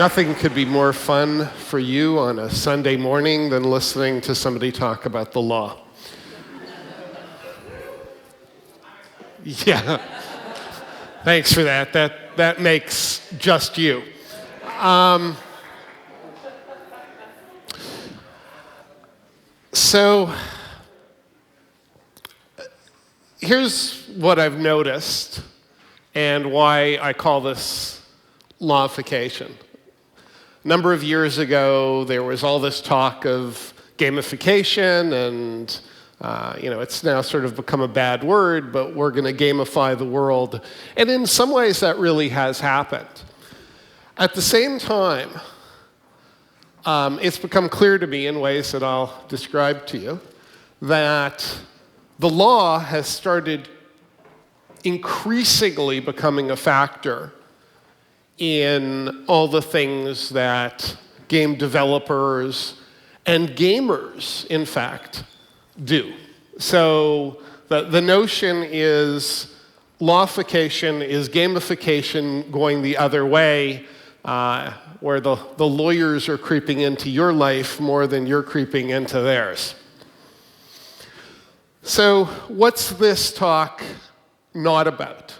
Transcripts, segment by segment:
Nothing could be more fun for you on a Sunday morning than listening to somebody talk about the law. Yeah. Thanks for that. That makes just you. So here's what I've noticed and why I call this lawification. A number of years ago, there was all this talk of gamification, and it's now sort of become a bad word, but we're going to gamify the world. And in some ways, that really has happened. At the same time, it's become clear to me in ways that I'll describe to you that the law has started increasingly becoming a factor in all the things that game developers and gamers, in fact, do. So the notion is lawification is gamification going the other way, where the lawyers are creeping into your life more than you're creeping into theirs. So what's this talk not about?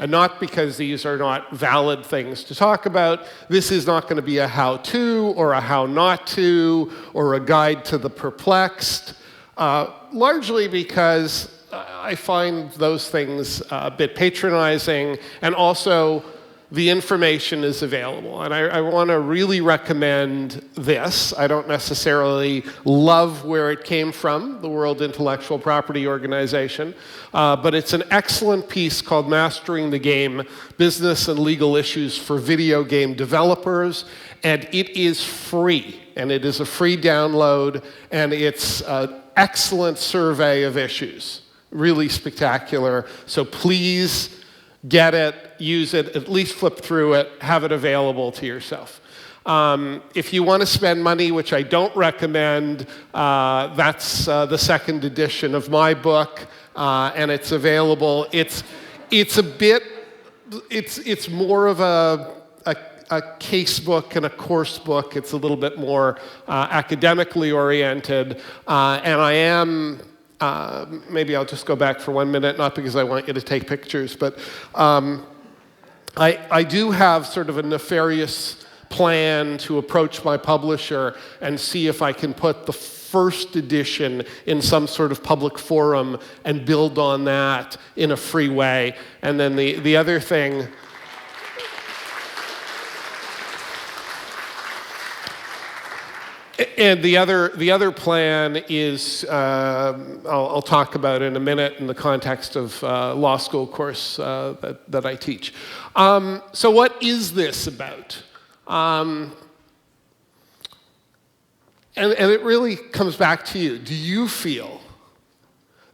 And not because these are not valid things to talk about. This is not going to be a how-to or a how not to or a guide to the perplexed, largely because I find those things a bit patronizing, and also the information is available. And I want to really recommend this. I don't necessarily love where it came from, the World Intellectual Property Organization, but it's an excellent piece called Mastering the Game, Business and Legal Issues for Video Game Developers, and it is free, and it is a free download, and it's an excellent survey of issues, really spectacular. So please get it, use it, at least flip through it, have it available to yourself. If you want to spend money, which I don't recommend, that's the second edition of my book, and it's available. It's more of a case book and a course book. It's a little bit more academically oriented, and I am. Maybe I'll just go back for 1 minute, not because I want you to take pictures, but I do have sort of a nefarious plan to approach my publisher and see if I can put the first edition in some sort of public forum and build on that in a free way. And then the other thing, and the other plan is, I'll talk about in a minute in the context of law school course that I teach. So what is this about? And it really comes back to you. Do you feel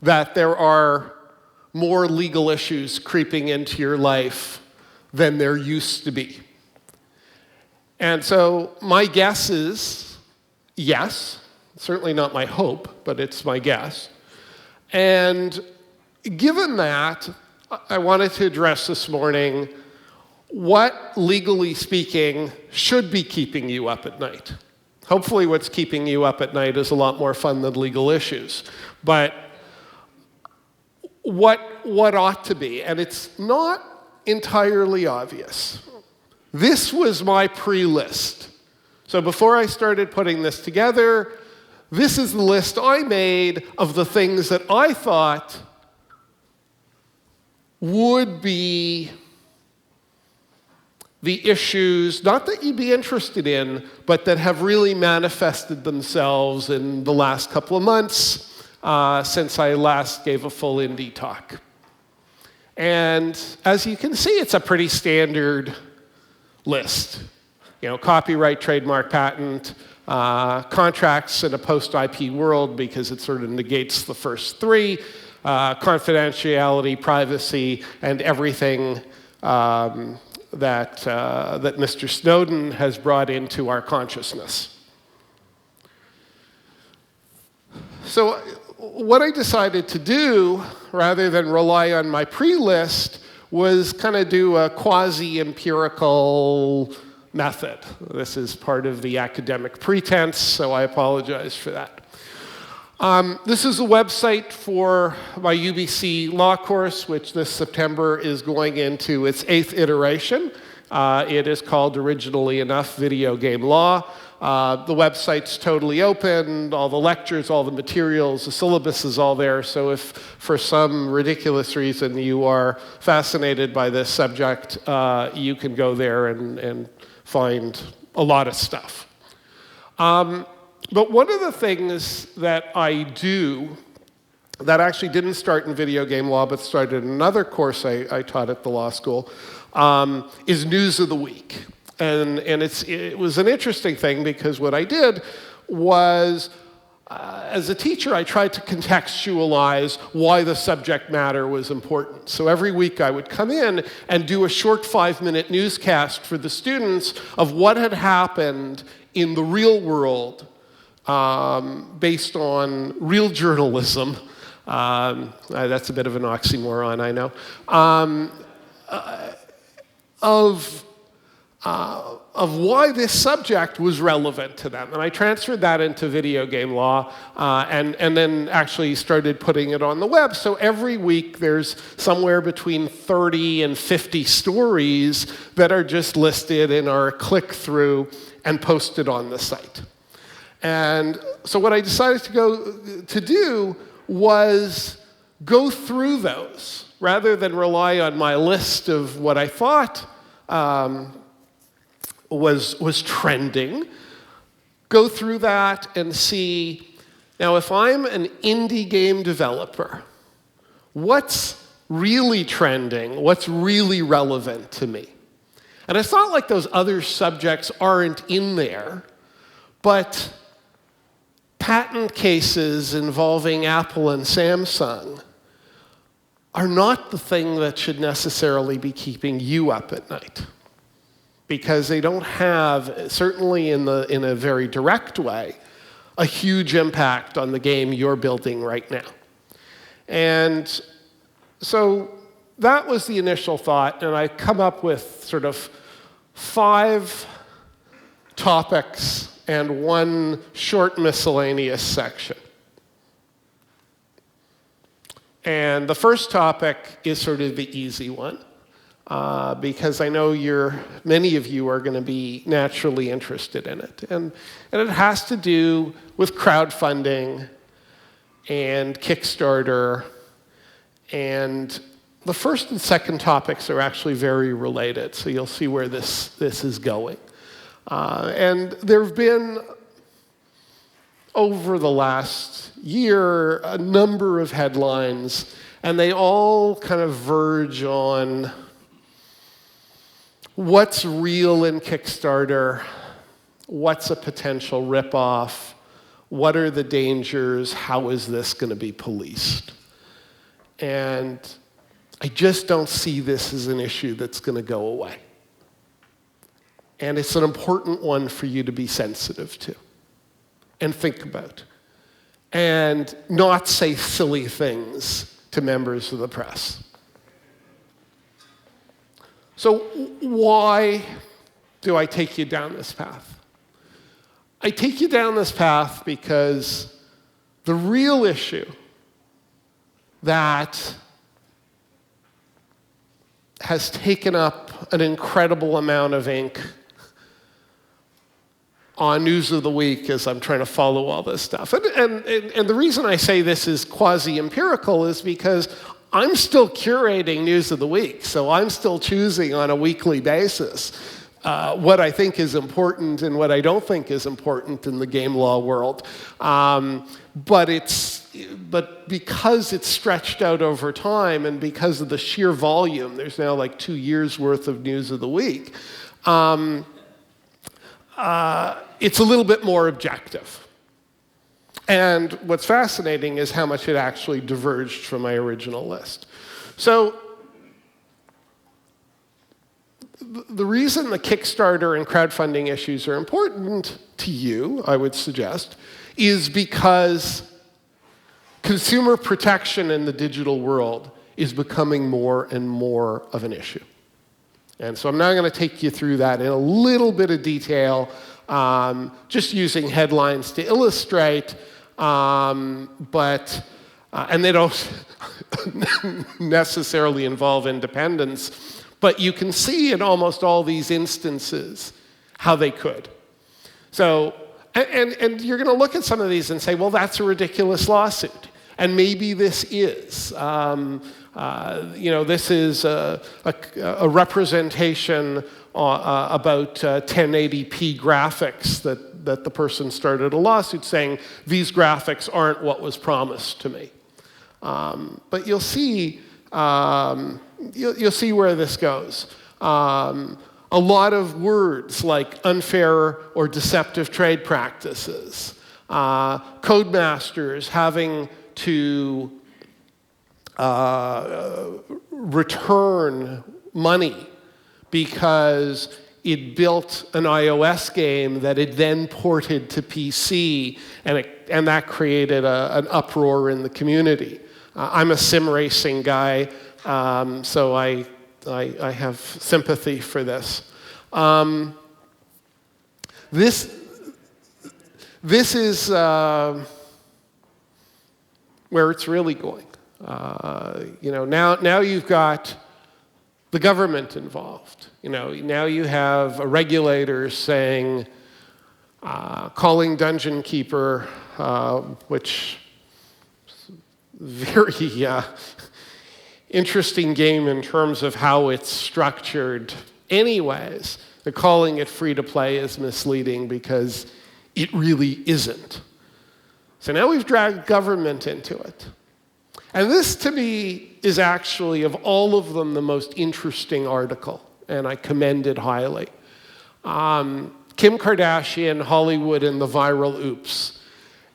that there are more legal issues creeping into your life than there used to be? And so my guess is, yes, certainly not my hope, but it's my guess. And given that, I wanted to address this morning what, legally speaking, should be keeping you up at night. Hopefully what's keeping you up at night is a lot more fun than legal issues. But what ought to be, and it's not entirely obvious. This was my pre-list. So before I started putting this together, this is the list I made of the things that I thought would be the issues, not that you'd be interested in, but that have really manifested themselves in the last couple of months since I last gave a full indie talk. And as you can see, it's a pretty standard list. Copyright, trademark, patent, contracts in a post-IP world because it sort of negates the first three, confidentiality, privacy, and everything that Mr. Snowden has brought into our consciousness. So what I decided to do, rather than rely on my pre-list, was kind of do a quasi-empirical method. This is part of the academic pretense, so I apologize for that. This is a website for my UBC law course, which this September is going into its 8th iteration. It is called, originally enough, Video Game Law. The website's totally open, all the lectures, all the materials, the syllabus is all there. So if for some ridiculous reason you are fascinated by this subject, you can go there and find a lot of stuff. But one of the things that I do that actually didn't start in video game law, but started in another course I taught at the law school, is News of the Week. And it was an interesting thing because what I did was, as a teacher, I tried to contextualize why the subject matter was important. So every week I would come in and do a short 5-minute newscast for the students of what had happened in the real world based on real journalism. That's a bit of an oxymoron, I know. Of why this subject was relevant to them. And I transferred that into video game law and then actually started putting it on the web. So every week there's somewhere between 30 and 50 stories that are just listed and are click-through and posted on the site. And so what I decided to do was go through those rather than rely on my list of what I thought was trending, go through that and see, now if I'm an indie game developer, what's really trending, what's really relevant to me? And it's not like those other subjects aren't in there, but patent cases involving Apple and Samsung are not the thing that should necessarily be keeping you up at night. Because they don't have, certainly in a very direct way, a huge impact on the game you're building right now. And so that was the initial thought, and I come up with sort of 5 topics and 1 short miscellaneous section. And the first topic is sort of the easy one. Because I know many of you are going to be naturally interested in it. And it has to do with crowdfunding and Kickstarter. And the first and second topics are actually very related, so you'll see where this is going. And there have been, over the last year, a number of headlines, and they all kind of verge on what's real in Kickstarter, what's a potential ripoff, what are the dangers, how is this going to be policed? And I just don't see this as an issue that's going to go away. And it's an important one for you to be sensitive to and think about. And not say silly things to members of the press. So why do I take you down this path? I take you down this path because the real issue that has taken up an incredible amount of ink on News of the Week as I'm trying to follow all this stuff. And the reason I say this is quasi-empirical is because I'm still curating News of the Week, so I'm still choosing on a weekly basis what I think is important and what I don't think is important in the game law world. But because it's stretched out over time and because of the sheer volume, there's now like 2 years worth of News of the Week, it's a little bit more objective. And what's fascinating is how much it actually diverged from my original list. So the reason the Kickstarter and crowdfunding issues are important to you, I would suggest, is because consumer protection in the digital world is becoming more and more of an issue. And so I'm now going to take you through that in a little bit of detail, just using headlines to illustrate, and they don't necessarily involve independence, but you can see in almost all these instances how they could. So, and you're going to look at some of these and say, well, that's a ridiculous lawsuit. And maybe this is. This is a representation about 1080p graphics that the person started a lawsuit saying, these graphics aren't what was promised to me. But you'll see where this goes. A lot of words like unfair or deceptive trade practices, codemasters having to return money because it built an iOS game that it then ported to PC, and that created an uproar in the community. I'm a sim racing guy, so I have sympathy for this. This is where it's really going. Now you've got the government involved. Now you have a regulator saying, calling Dungeon Keeper, which is a very interesting game in terms of how it's structured. Anyways, they're calling it free to play is misleading because it really isn't. So now we've dragged government into it. And this, to me, is actually, of all of them, the most interesting article, and I commend it highly. Kim Kardashian, Hollywood, and the viral oops.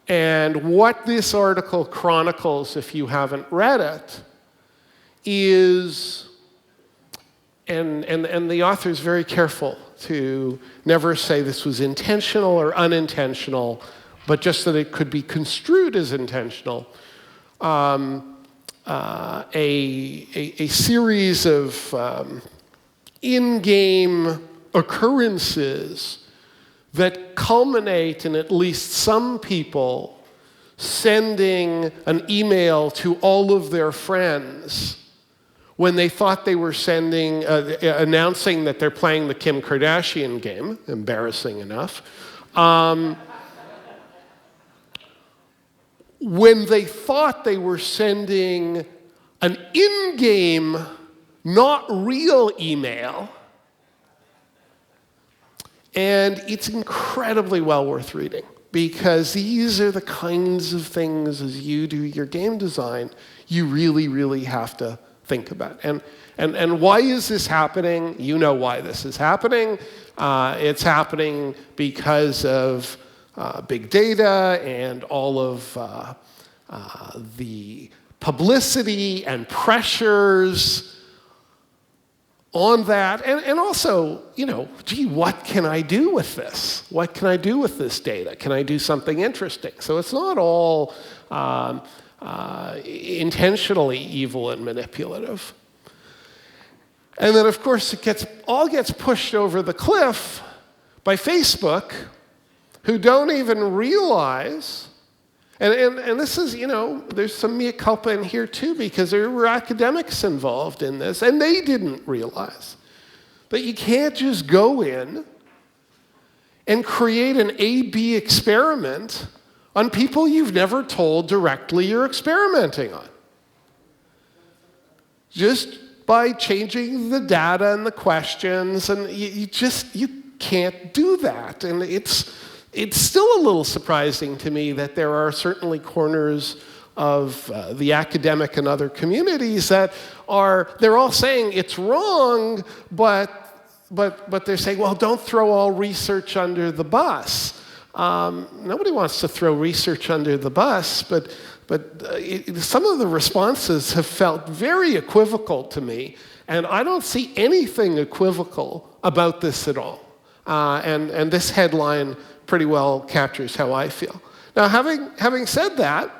And what this article chronicles, if you haven't read it, is, and the author is very careful to never say this was intentional or unintentional, but just that it could be construed as intentional. A series of in-game occurrences that culminate in at least some people sending an email to all of their friends when they thought they were sending, announcing that they're playing the Kim Kardashian game, embarrassing enough. When they thought they were sending an in-game, not real email. And it's incredibly well worth reading, because these are the kinds of things, as you do your game design, you really, really have to think about. And why is this happening? You know why this is happening. It's happening because of big data and all of the publicity and pressures on that. And also, gee, what can I do with this? What can I do with this data? Can I do something interesting? So it's not all intentionally evil and manipulative. And then, of course, it all gets pushed over the cliff by Facebook, who don't even realize, and this is, there's some mea culpa in here too, because there were academics involved in this, and they didn't realize that you can't just go in and create an A/B experiment on people you've never told directly you're experimenting on. Just by changing the data and the questions, and you can't do that. And it's still a little surprising to me that there are certainly corners of the academic and other communities that they're all saying it's wrong, but they're saying, well, don't throw all research under the bus. Nobody wants to throw research under the bus, but some of the responses have felt very equivocal to me, and I don't see anything equivocal about this at all. And this headline pretty well captures how I feel. Now, having said that,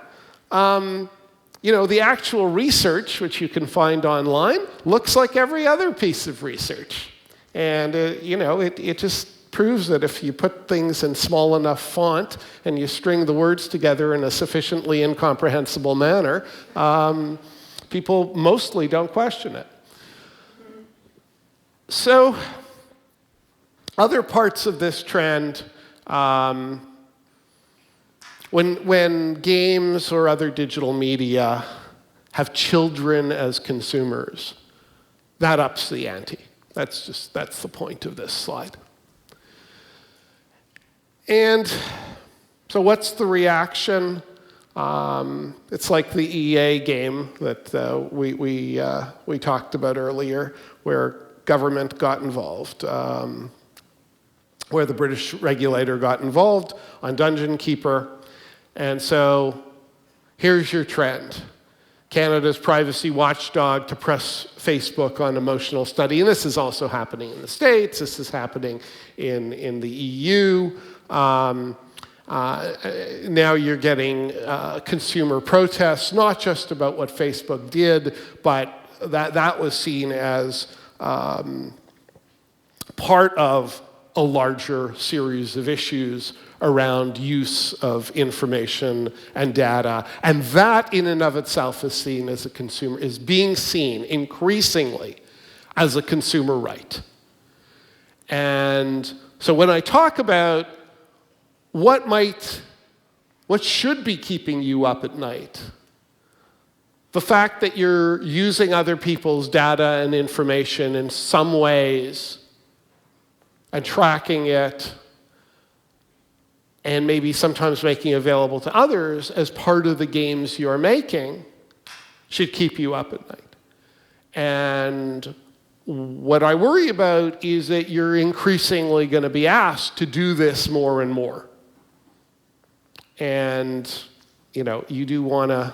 the actual research, which you can find online, looks like every other piece of research. And, it just proves that if you put things in small enough font and you string the words together in a sufficiently incomprehensible manner, people mostly don't question it. So, other parts of this trend, when games or other digital media have children as consumers, that ups the ante. That's the point of this slide. And so what's the reaction? It's like the EA game that we talked about earlier, where government got involved, where the British regulator got involved on Dungeon Keeper. And so here's your trend. Canada's privacy watchdog to press Facebook on emotional study. And this is also happening in the States. This is happening in the EU. Now you're getting consumer protests, not just about what Facebook did, but that was seen as part of a larger series of issues around use of information and data. And that in and of itself is seen as is being seen increasingly as a consumer right. And so when I talk about what should be keeping you up at night, the fact that you're using other people's data and information in some ways and tracking it, and maybe sometimes making it available to others as part of the games you're making, should keep you up at night. And what I worry about is that you're increasingly going to be asked to do this more and more. And, you do want to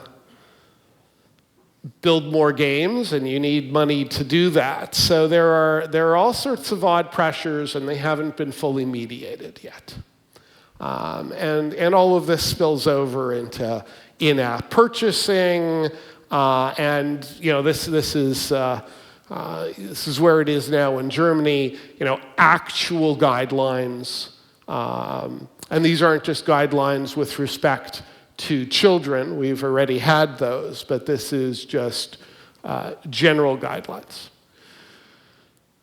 build more games, and you need money to do that. So there are all sorts of odd pressures, and they haven't been fully mediated yet. And all of this spills over into in-app purchasing, and this is where it is now in Germany. Actual guidelines, and these aren't just guidelines with respect to children. We've already had those, but this is just general guidelines.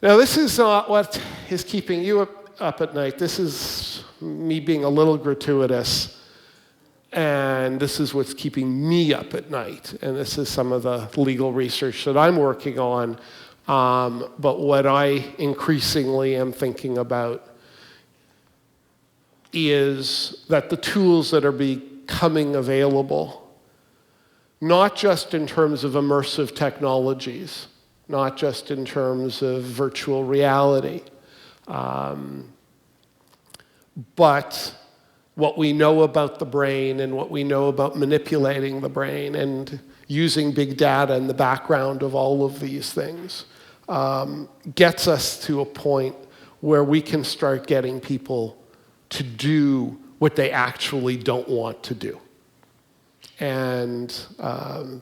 Now, this is not what is keeping you up at night. This is me being a little gratuitous, and this is what's keeping me up at night. And this is some of the legal research that I'm working on. But what I increasingly am thinking about is that the tools that are becoming available, not just in terms of immersive technologies, not just in terms of virtual reality, but what we know about the brain and what we know about manipulating the brain and using big data in the background of all of these things gets us to a point where we can start getting people to do what they actually don't want to do. And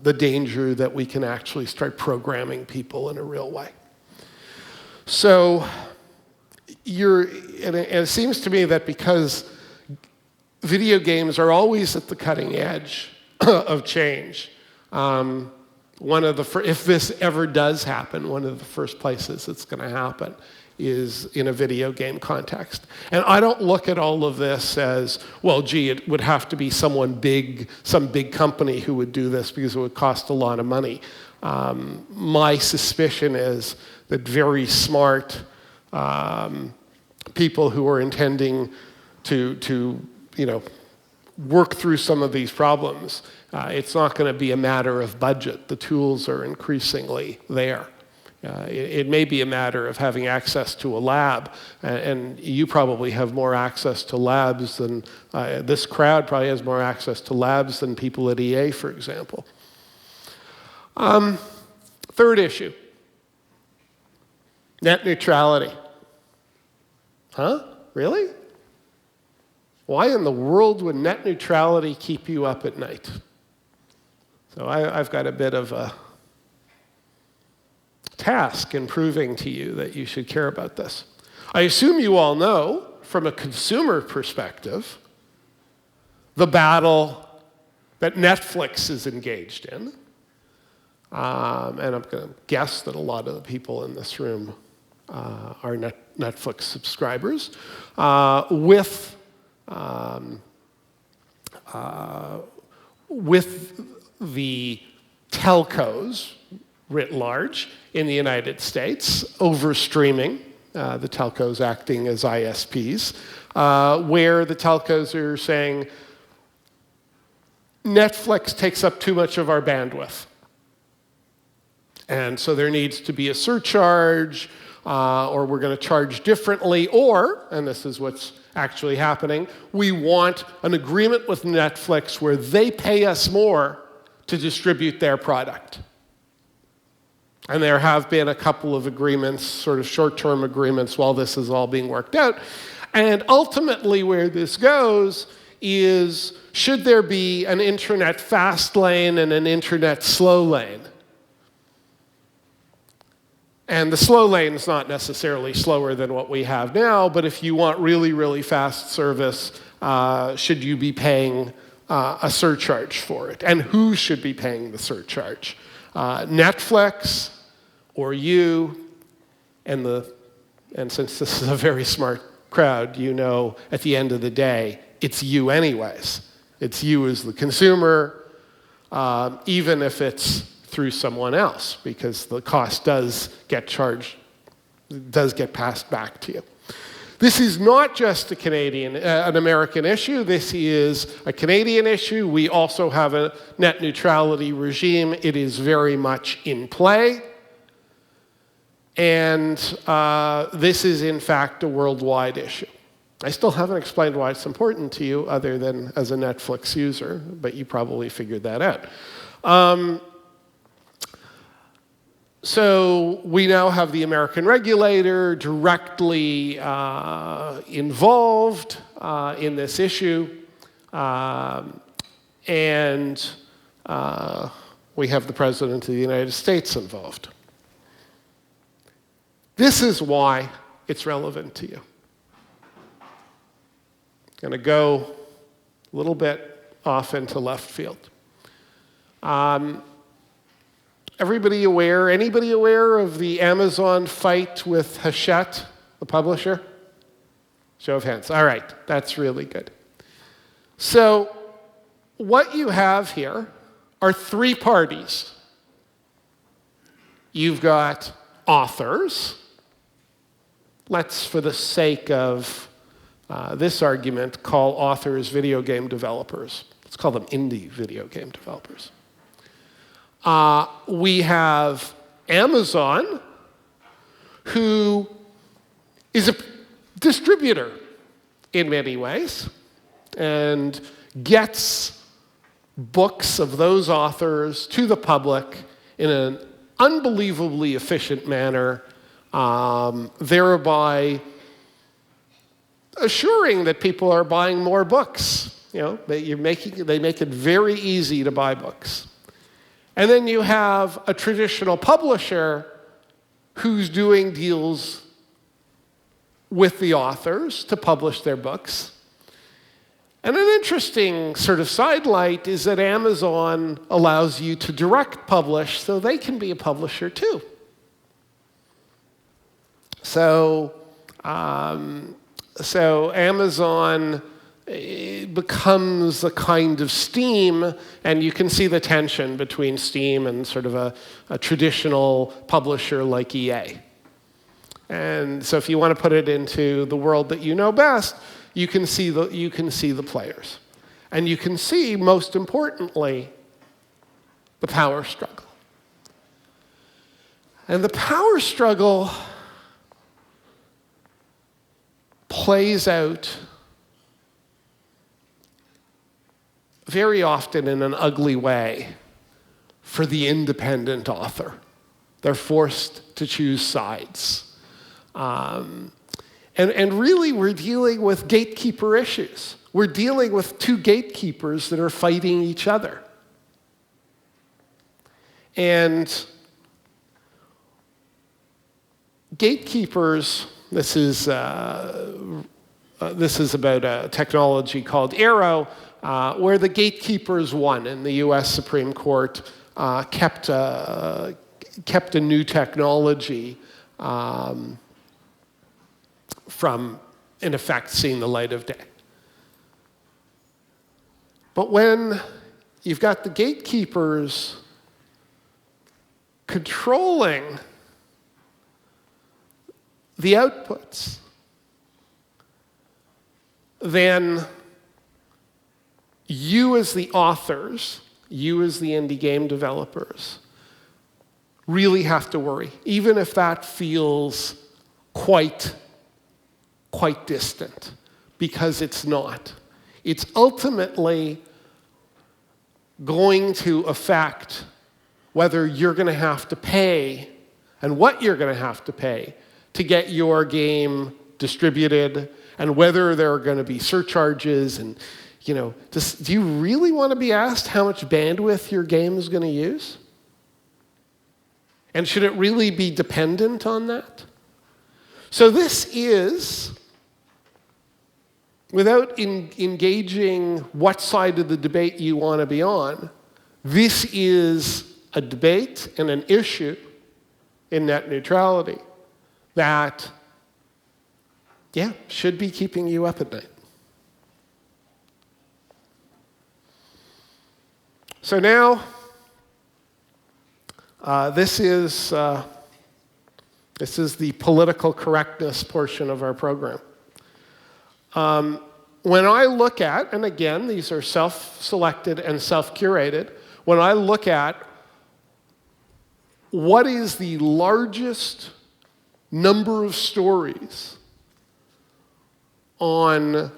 the danger that we can actually start programming people in a real way. So and it seems to me that because video games are always at the cutting edge of change, if this ever does happen, one of the first places it's going to happen is in a video game context. And I don't look at all of this as, well, gee, it would have to be some big company who would do this because it would cost a lot of money. My suspicion is that very smart people who are intending to work through some of these problems, it's not going to be a matter of budget. The tools are increasingly there. It may be a matter of having access to a lab, and you probably have more access to labs than, this crowd probably has more access to labs than people at EA, for example. Third issue, net neutrality. Huh? Really? Why in the world would net neutrality keep you up at night? So I've got a bit of a task in proving to you that you should care about this. I assume you all know, from a consumer perspective, the battle that Netflix is engaged in. And I'm going to guess that a lot of the people in this room are Netflix subscribers, with the telcos writ large in the United States overstreaming, the telcos acting as ISPs, where the telcos are saying, Netflix takes up too much of our bandwidth. And so there needs to be a surcharge, or we're going to charge differently, or, and this is what's actually happening, we want an agreement with Netflix where they pay us more to distribute their product. And there have been a couple of agreements, sort of short-term agreements, while this is all being worked out. And ultimately where this goes is, should there be an internet fast lane and an internet slow lane? And the slow lane is not necessarily slower than what we have now, but if you want really, really fast service, should you be paying a surcharge for it? And who should be paying the surcharge? Netflix or you? And since this is a very smart crowd, you know at the end of the day, it's you anyways. It's you as the consumer, even if it's through someone else, because the cost does get charged, does get passed back to you. This is not just an American issue. This is a Canadian issue. We also have a net neutrality regime. It is very much in play. And this is, in fact, a worldwide issue. I still haven't explained why it's important to you, other than as a Netflix user, but you probably figured that out. So we now have the American regulator directly involved in this issue, and we have the President of the United States involved. This is why it's relevant to you. I'm going to go a little bit off into left field. Anybody aware of the Amazon fight with Hachette, the publisher? Show of hands. All right, that's really good. So what you have here are three parties. You've got authors. Let's, for the sake of this argument, call authors video game developers. Let's call them indie video game developers. We have Amazon, who is a distributor in many ways and gets books of those authors to the public in an unbelievably efficient manner, thereby assuring that people are buying more books. You know, they make it very easy to buy books. And then you have a traditional publisher who's doing deals with the authors to publish their books. And an interesting sort of sidelight is that Amazon allows you to direct publish, so they can be a publisher too. So Amazon becomes a kind of Steam, and you can see the tension between Steam and sort of a traditional publisher like EA. And so if you want to put it into the world that you know best, you can see the players. And you can see, most importantly, the power struggle. And the power struggle plays out very often in an ugly way for the independent author. They're forced to choose sides. And really, we're dealing with gatekeeper issues. We're dealing with two gatekeepers that are fighting each other. And gatekeepers, this is about a technology called Arrow, where the gatekeepers won, and the U.S. Supreme Court kept a new technology from, in effect, seeing the light of day. But when you've got the gatekeepers controlling the outputs, then you as the authors, you as the indie game developers, really have to worry, even if that feels quite distant, because it's not. It's ultimately going to affect whether you're going to have to pay and what you're going to have to pay to get your game distributed, and whether there are going to be surcharges. And, do you really want to be asked how much bandwidth your game is going to use? And should it really be dependent on that? So this is, without engaging what side of the debate you want to be on, this is a debate and an issue in net neutrality that, should be keeping you up at night. So now, this is the political correctness portion of our program. When I look at, and again, these are self-selected and self-curated, when I look at what is the largest number of stories on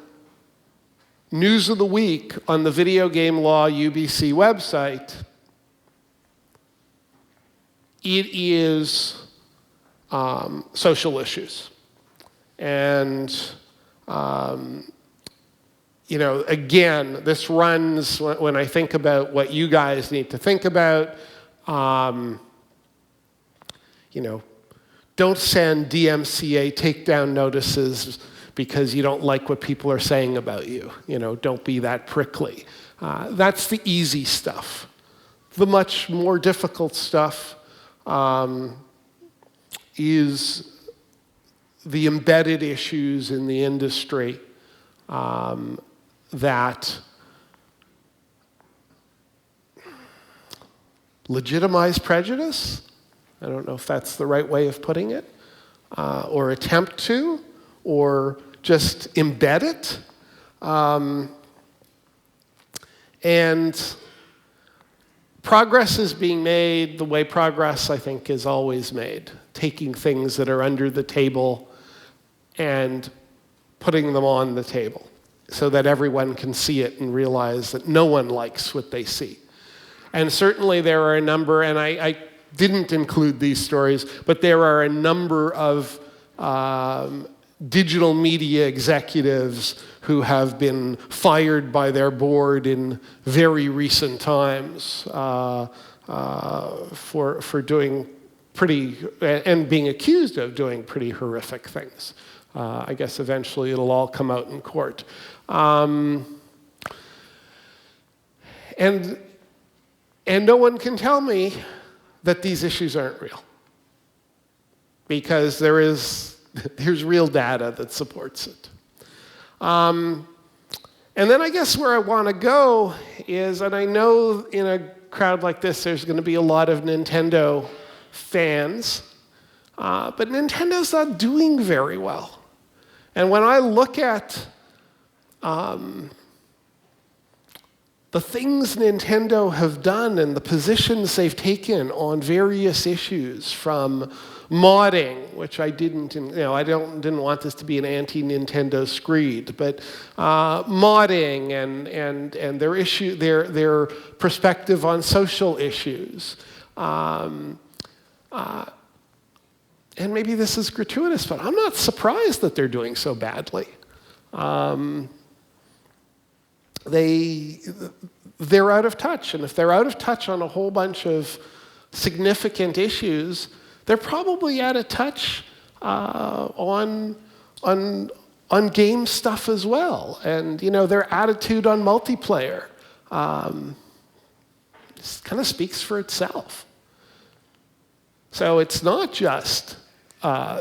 News of the Week on the Video Game Law UBC website, it is social issues. And again, this runs when I think about what you guys need to think about. Don't send DMCA takedown notices because you don't like what people are saying about you. Don't be that prickly. That's the easy stuff. The much more difficult stuff is the embedded issues in the industry that legitimize prejudice. I don't know if that's the right way of putting it, or attempt to, or just embed it. And progress is being made the way progress, I think, is always made, taking things that are under the table and putting them on the table so that everyone can see it and realize that no one likes what they see. And certainly there are a number, and I didn't include these stories, but there are a number of digital media executives who have been fired by their board in very recent times for doing pretty, and being accused of doing pretty horrific things. I guess eventually it'll all come out in court. And no one can tell me that these issues aren't real, because there's real data that supports it. And then I guess where I want to go is, and I know in a crowd like this there's going to be a lot of Nintendo fans, but Nintendo's not doing very well. And when I look at the things Nintendo have done and the positions they've taken on various issues, from modding, which I didn't want this to be an anti-Nintendo screed, but modding and their perspective on social issues. And maybe this is gratuitous, but I'm not surprised that they're doing so badly. They're out of touch, and if they're out of touch on a whole bunch of significant issues, they're probably out of touch on game stuff as well. And, their attitude on multiplayer kind of speaks for itself. So it's not just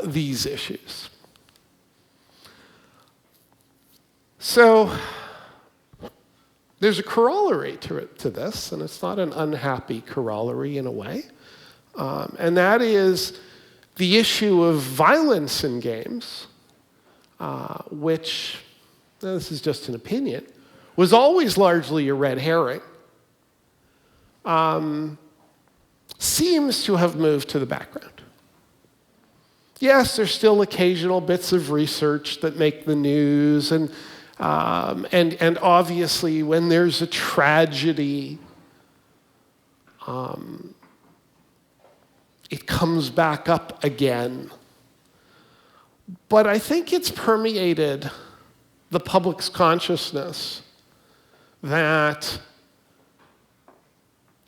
these issues. So there's a corollary to this, and it's not an unhappy corollary in a way. And that is the issue of violence in games, which, this is just an opinion, was always largely a red herring, seems to have moved to the background. Yes, there's still occasional bits of research that make the news, and obviously when there's a tragedy, it comes back up again. But I think it's permeated the public's consciousness that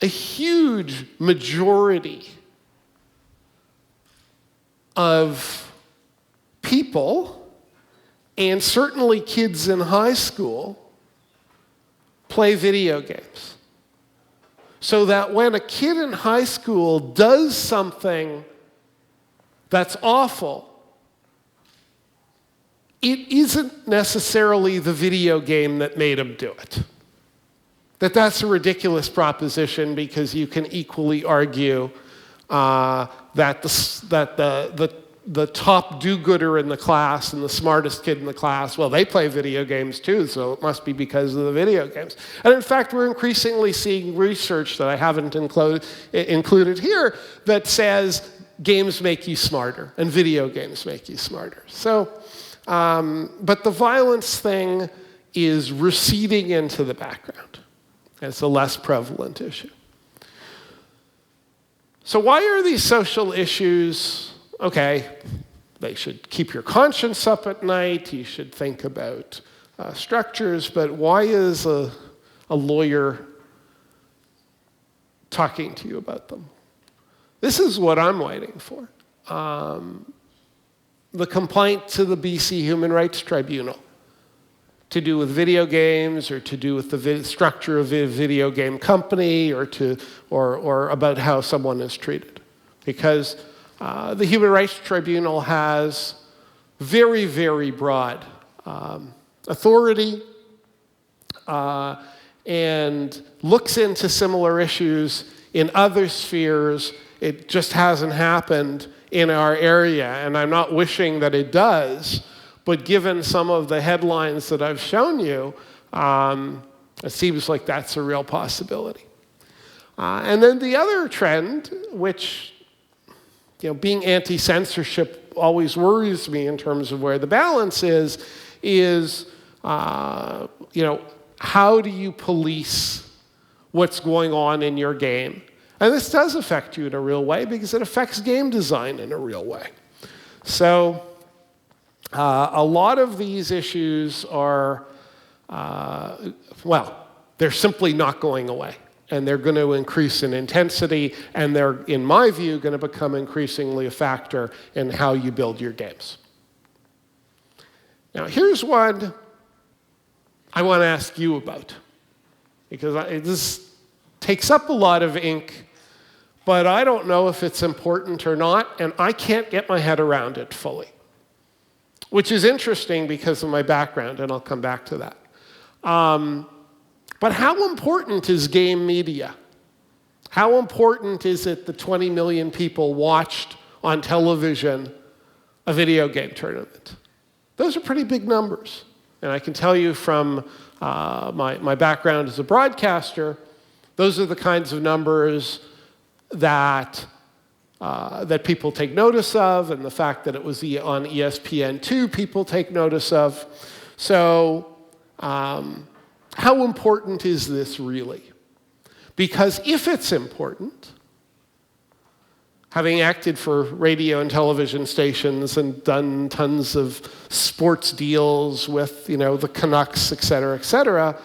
a huge majority of people, and certainly kids in high school, play video games. So that when a kid in high school does something that's awful, it isn't necessarily the video game that made him do it. That's a ridiculous proposition, because you can equally argue that the top do-gooder in the class and the smartest kid in the class, well, they play video games too, so it must be because of the video games. And in fact, we're increasingly seeing research that I haven't included here that says games make you smarter and video games make you smarter. So, but the violence thing is receding into the background. It's a less prevalent issue. So why are these social issues, okay, they should keep your conscience up at night, you should think about structures, but why is a lawyer talking to you about them? This is what I'm waiting for. The complaint to the BC Human Rights Tribunal, to do with video games, or to do with the structure of a video game company, or about how someone is treated. Because the Human Rights Tribunal has very, very broad authority and looks into similar issues in other spheres. It just hasn't happened in our area, and I'm not wishing that it does. But given some of the headlines that I've shown you, it seems like that's a real possibility. And then the other trend, which, being anti-censorship always worries me in terms of where the balance is how do you police what's going on in your game? And this does affect you in a real way, because it affects game design in a real way. So a lot of these issues are, they're simply not going away. And they're going to increase in intensity, and they're, in my view, going to become increasingly a factor in how you build your games. Now, here's one I want to ask you about, because this takes up a lot of ink, but I don't know if it's important or not, and I can't get my head around it fully. Which is interesting because of my background, and I'll come back to that. But how important is game media? How important is it that 20 million people watched on television a video game tournament? Those are pretty big numbers. And I can tell you from my background as a broadcaster, those are the kinds of numbers that people take notice of, and the fact that it was on ESPN2 people take notice of. So how important is this really? Because if it's important, having acted for radio and television stations and done tons of sports deals with, the Canucks, et cetera,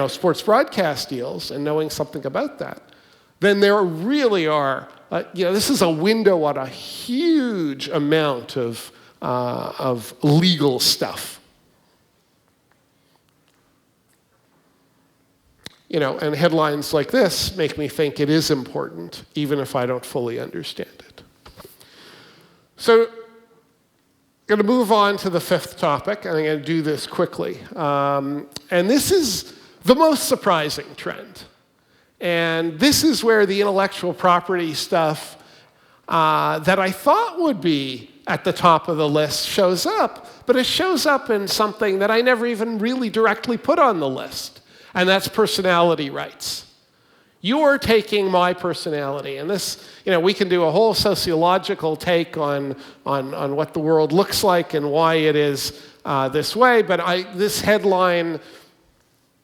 sports broadcast deals, and knowing something about that, then there really are, this is a window on a huge amount of legal stuff. And headlines like this make me think it is important, even if I don't fully understand it. So I'm going to move on to the fifth topic, and I'm going to do this quickly. And this is the most surprising trend. And this is where the intellectual property stuff that I thought would be at the top of the list shows up, but it shows up in something that I never even really directly put on the list. And that's personality rights. You're taking my personality. And this, we can do a whole sociological take on what the world looks like and why it is this way. But this headline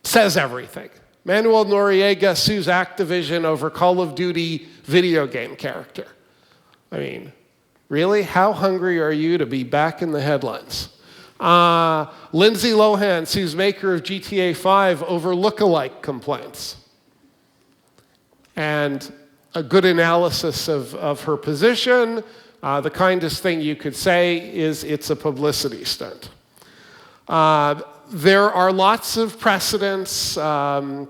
says everything. Manuel Noriega sues Activision over Call of Duty video game character. I mean, really? How hungry are you to be back in the headlines? Lindsay Lohan sues maker of GTA 5 over lookalike complaints. And a good analysis of her position, the kindest thing you could say is it's a publicity stunt. There are lots of precedents, and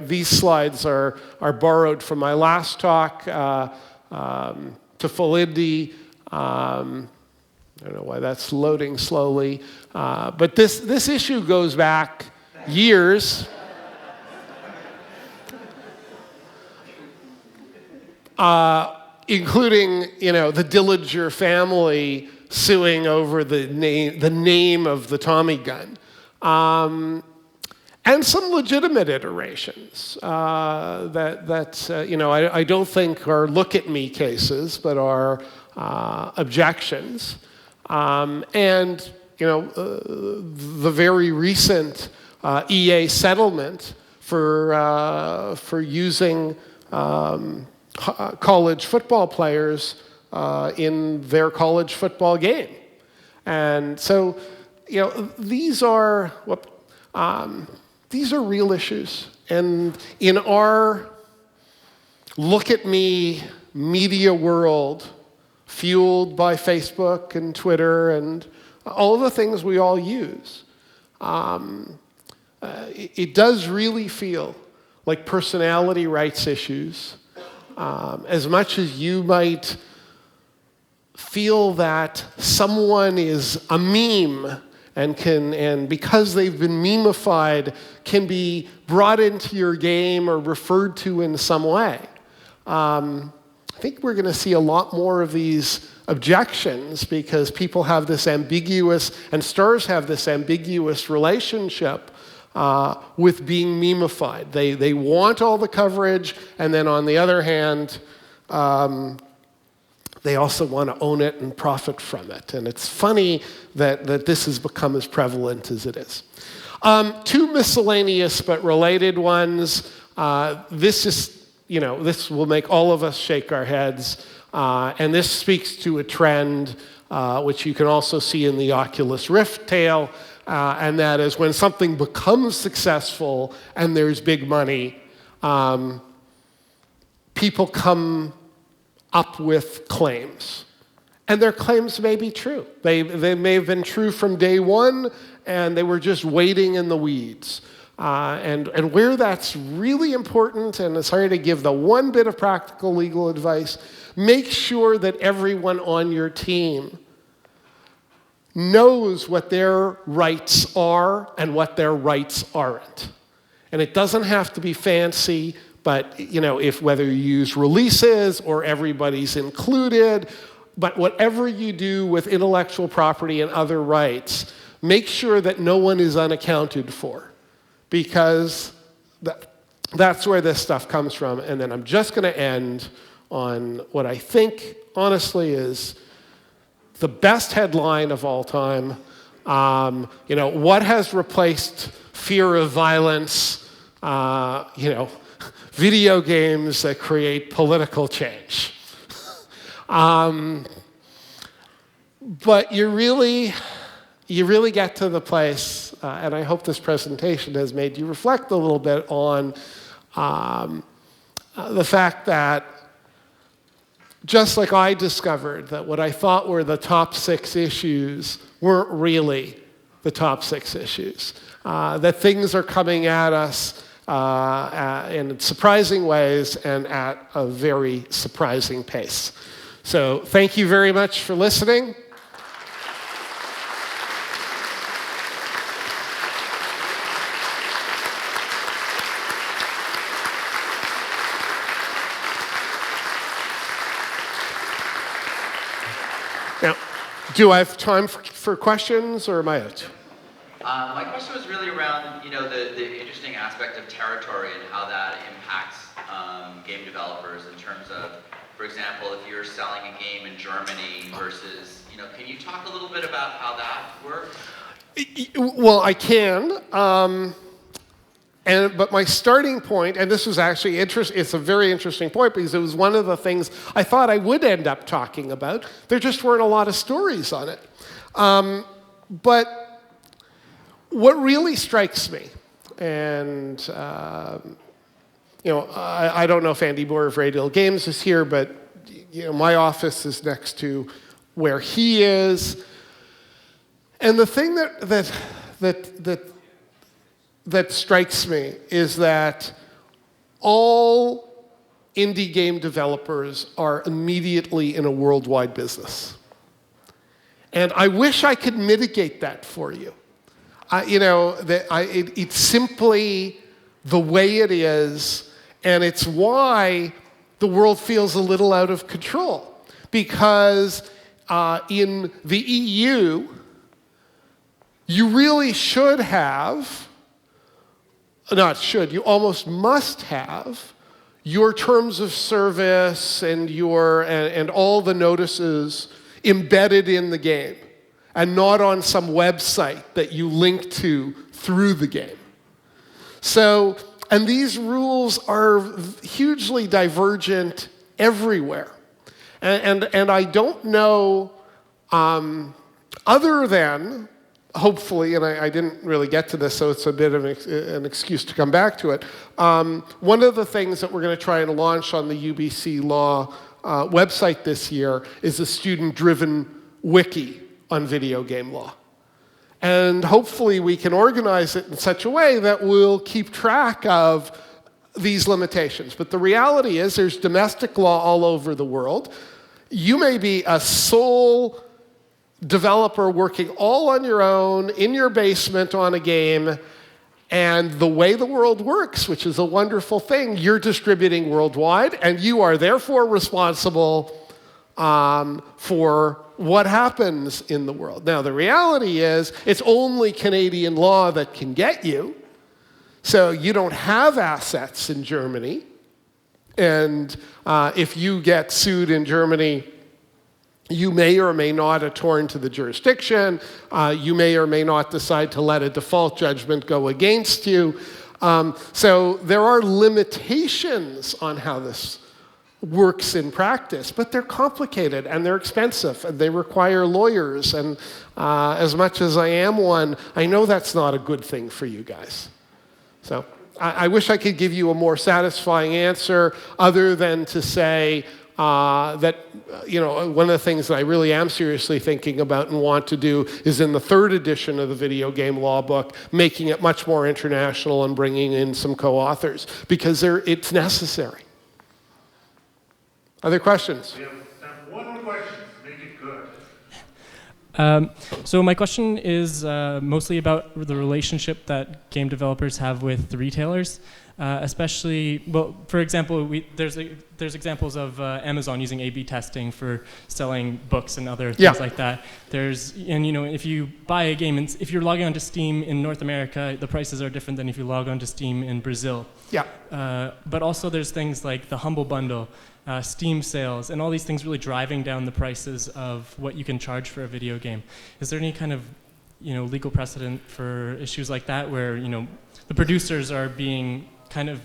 these slides are borrowed from my last talk to Felindy. I don't know why that's loading slowly. But this issue goes back years. Including, the Dillinger family suing over the name of the Tommy gun. And some legitimate iterations that I don't think are look-at-me cases, but are objections. The very recent EA settlement for using college football players in their college football game. And so, these are real issues. And in our look-at-me media world, fueled by Facebook and Twitter and all the things we all use, it does really feel like personality rights issues, as much as you might feel that someone is a meme and because they've been memeified, can be brought into your game or referred to in some way. I think we're going to see a lot more of these objections because people have this ambiguous, and stars have this ambiguous relationship with being memeified. They want all the coverage, and then on the other hand, they also want to own it and profit from it. And it's funny that this has become as prevalent as it is. Two miscellaneous but related ones. This will make all of us shake our heads. And this speaks to a trend which you can also see in the Oculus Rift tale. And that is when something becomes successful and there's big money, people come up with claims. And their claims may be true. They may have been true from day one, and they were just waiting in the weeds. And where that's really important, and it's hard to give the one bit of practical legal advice, make sure that everyone on your team knows what their rights are and what their rights aren't. And it doesn't have to be fancy, but if whether you use releases or everybody's included, but whatever you do with intellectual property and other rights, make sure that no one is unaccounted for, because that's where this stuff comes from. And then I'm just going to end on what I think, honestly, is the best headline of all time. What has replaced fear of violence? Video games that create political change. But you really get to the place, and I hope this presentation has made you reflect a little bit on the fact that just like I discovered that what I thought were the top 6 issues weren't really the top 6 issues, that things are coming at us in surprising ways and at a very surprising pace. So thank you very much for listening. Now, do I have time for questions, or am I out? My question was really around, the interesting aspect of territory and how that impacts game developers in terms of, for example, if you're selling a game in Germany versus, can you talk a little bit about how that works? Well, I can. But my starting point, and this was actually it's a very interesting point because it was one of the things I thought I would end up talking about. There just weren't a lot of stories on it. But what really strikes me, and I don't know if Andy Moore of Radial Games is here, but my office is next to where he is, and the thing that strikes me is that all indie game developers are immediately in a worldwide business. And I wish I could mitigate that for you. It's simply the way it is, and it's why the world feels a little out of control. Because in the EU, you really should have, you almost must have your terms of service and and all the notices embedded in the game and not on some website that you link to through the game. So, and these rules are hugely divergent everywhere. And I don't know, other than, hopefully, and I didn't really get to this, so it's a bit of an excuse to come back to it. One of the things that we're going to try and launch on the UBC Law website this year is a student-driven wiki on video game law. And hopefully we can organize it in such a way that we'll keep track of these limitations. But the reality is there's domestic law all over the world. You may be a sole developer working all on your own in your basement on a game, and the way the world works, which is a wonderful thing, you're distributing worldwide, and you are therefore responsible for what happens in the world. Now, the reality is it's only Canadian law that can get you, so you don't have assets in Germany, and if you get sued in Germany, you may or may not attorn to the jurisdiction. You may or may not decide to let a default judgment go against you. So there are limitations on how this works in practice, but they're complicated and they're expensive and they require lawyers. And as much as I am one, I know that's not a good thing for you guys. So I wish I could give you a more satisfying answer other than to say, that one of the things that I really am seriously thinking about and want to do is in the 3rd edition of the video game law book, making it much more international and bringing in some co-authors, because it's necessary. Other questions? We have time for one more question. Make it good. So my question is mostly about the relationship that game developers have with the retailers. Especially, well, for example, there's examples of Amazon using A/B testing for selling books and other things like that. If you buy a game, and if you're logging onto Steam in North America, the prices are different than if you log onto Steam in Brazil. Yeah. But also there's things like the Humble Bundle, Steam sales, and all these things really driving down the prices of what you can charge for a video game. Is there any kind of legal precedent for issues like that where the producers are being kind of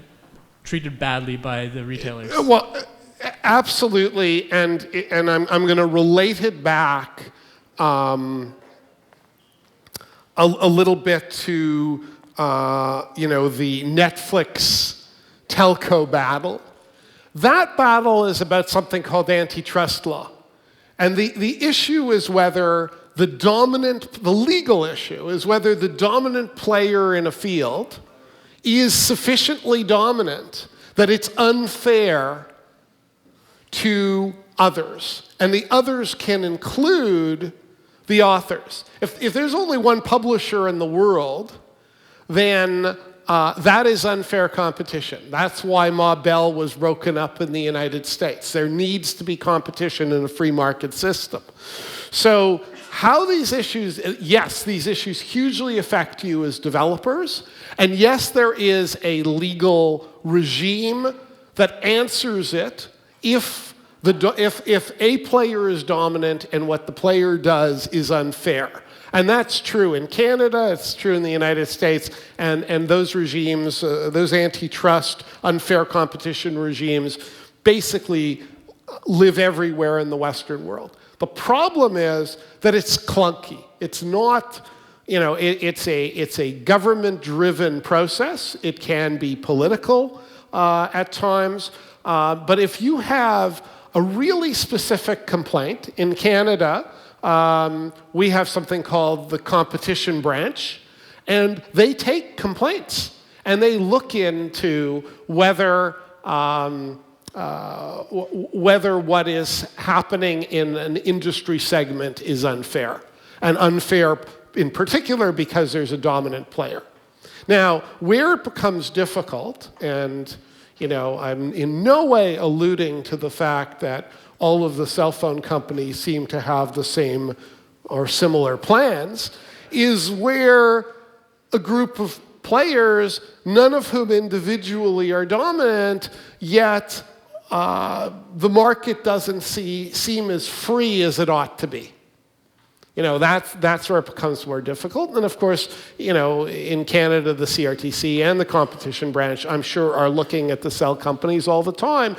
treated badly by the retailers? Well, absolutely, and I'm going to relate it back a little bit to the Netflix telco battle, That battle is about something called antitrust law. And the issue is whether the legal issue is whether the dominant player in a field is sufficiently dominant that it's unfair to others. And the others can include the authors. If there's only one publisher in the world, then that is unfair competition. That's why Ma Bell was broken up in the United States. There needs to be competition in a free market system. So how these issues, yes, these issues hugely affect you as developers. And yes, there is a legal regime that answers it if a player is dominant and what the player does is unfair. And that's true in Canada, it's true in the United States, and those regimes, those antitrust, unfair competition regimes, basically live everywhere in the Western world. The problem is that it's clunky. It's not, it's a government-driven process. It can be political at times, but if you have a really specific complaint in Canada, we have something called the competition branch, and they take complaints and they look into whether what is happening in an industry segment is unfair, and unfair in particular because there's a dominant player. Now, where it becomes difficult, and I'm in no way alluding to the fact that all of the cell phone companies seem to have the same or similar plans, is where a group of players, none of whom individually are dominant, yet the market doesn't seem as free as it ought to be. That's where it becomes more difficult. And of course, in Canada, the CRTC and the competition branch, I'm sure, are looking at the cell companies all the time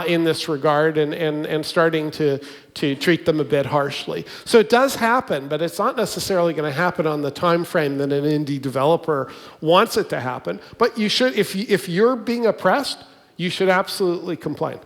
in this regard and starting to treat them a bit harshly. So it does happen, but it's not necessarily going to happen on the time frame that an indie developer wants it to happen. But you should, if you're being oppressed, you should absolutely complain.